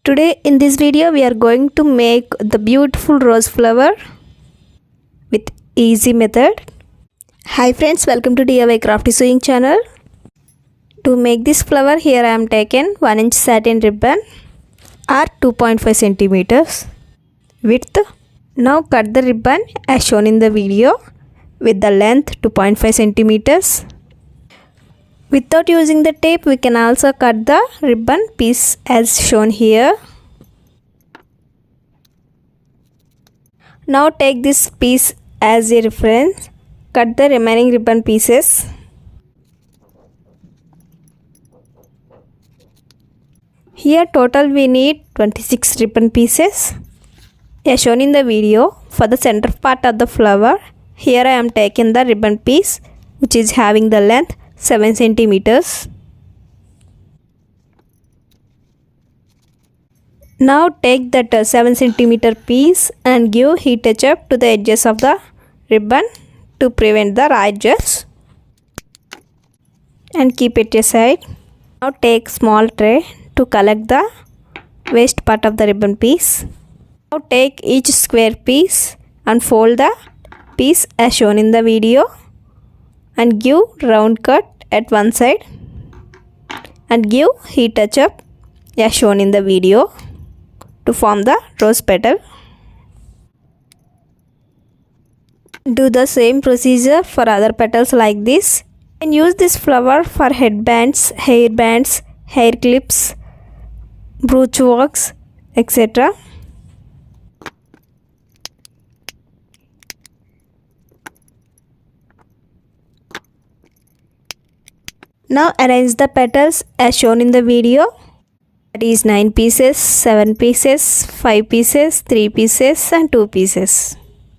Today in this video we are going to make the beautiful rose flower with easy method. Hi friends, welcome to DIY Crafty Sewing channel. To make this flower, here I am taken 1 inch satin ribbon or 2.5 centimeters width. Now cut the ribbon as shown in the video with the length 2.5 centimeters. Without using the tape, we can also cut the ribbon piece as shown here. Now take this piece as a reference. Cut the remaining ribbon pieces. Here total we need 26 ribbon pieces as shown in the video. For the center part of the flower, here I am taking the ribbon piece which is having the length 7 centimeters. Now take that 7 centimeter piece and give heat touch up to the edges of the ribbon to prevent the raw edges and keep it aside. Now take small tray to collect the waste part of the ribbon piece. Now take each square piece and fold the piece as shown in the video and give round cut at one side and give heat touch up as shown in the video to form the rose petal. Do the same procedure for other petals like this. You can use this flower for headbands, hairbands, hair clips, brooch works, etc. Now arrange the petals as shown in the video. That is 9 pieces, 7 pieces, 5 pieces, 3 pieces and 2 pieces.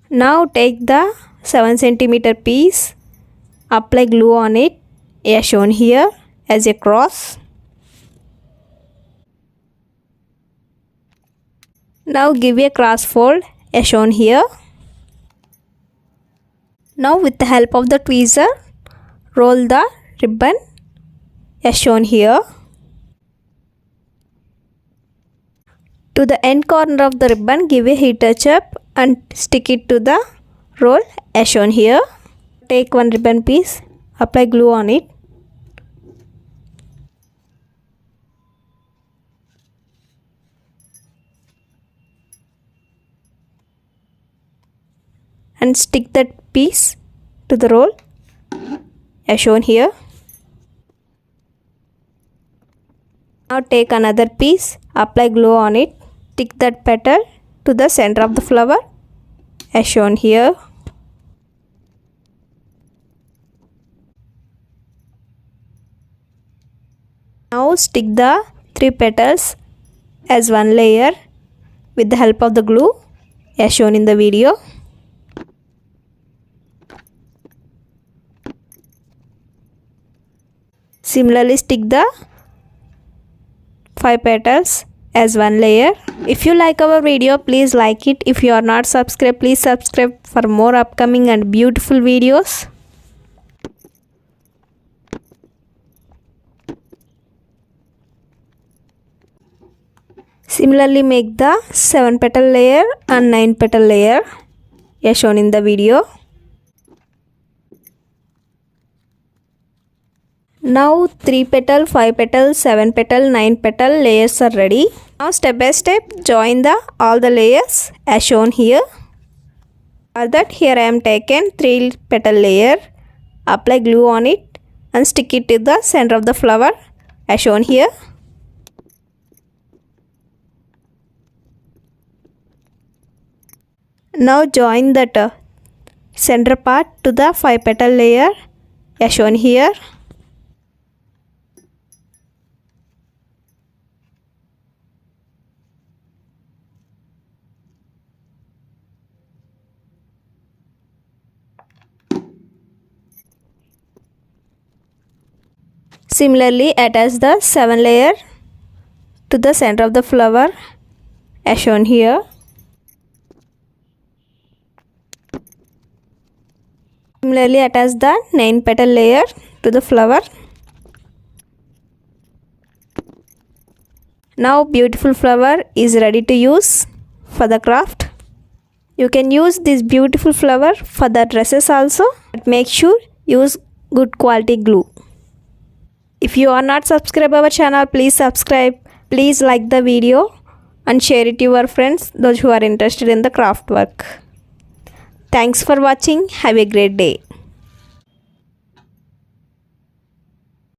Now take the 7 centimeter piece, apply glue on it as shown here as a cross. Now give a cross fold as shown here. Now with the help of the tweezer, roll the ribbon as shown here. To the end corner of the ribbon, give a heat touch up and stick it to the roll as shown here. Take one ribbon piece, apply glue on it. And stick that piece to the roll as shown here. Now take another piece, apply glue on it, stick that petal to the center of the flower as shown here. Now stick the 3 petals as one layer with the help of the glue as shown in the video. Similarly stick the 5 petals as one layer. If you like our video, please like it. If you are not subscribed, please subscribe for more upcoming and beautiful videos. Similarly make the 7 petal layer and 9 petal layer as shown in the video. Now 3 petal, 5 petal, 7 petal, 9 petal layers are ready. Now step by step join all the layers as shown here. For that, here I am taken 3 petal layer, apply glue on it and stick it to the center of the flower as shown here. Now join that center part to the 5 petal layer as shown here. Similarly attach the 7 layer to the center of the flower as shown here. Similarly attach the 9 petal layer to the flower. Now beautiful flower is ready to use for the craft. You can use this beautiful flower for the dresses also, but make sure use good quality glue. If you are not subscribed our channel, please subscribe. Please like the video and share it to your friends, those who are interested in the craft work. Thanks for watching. Have a great day.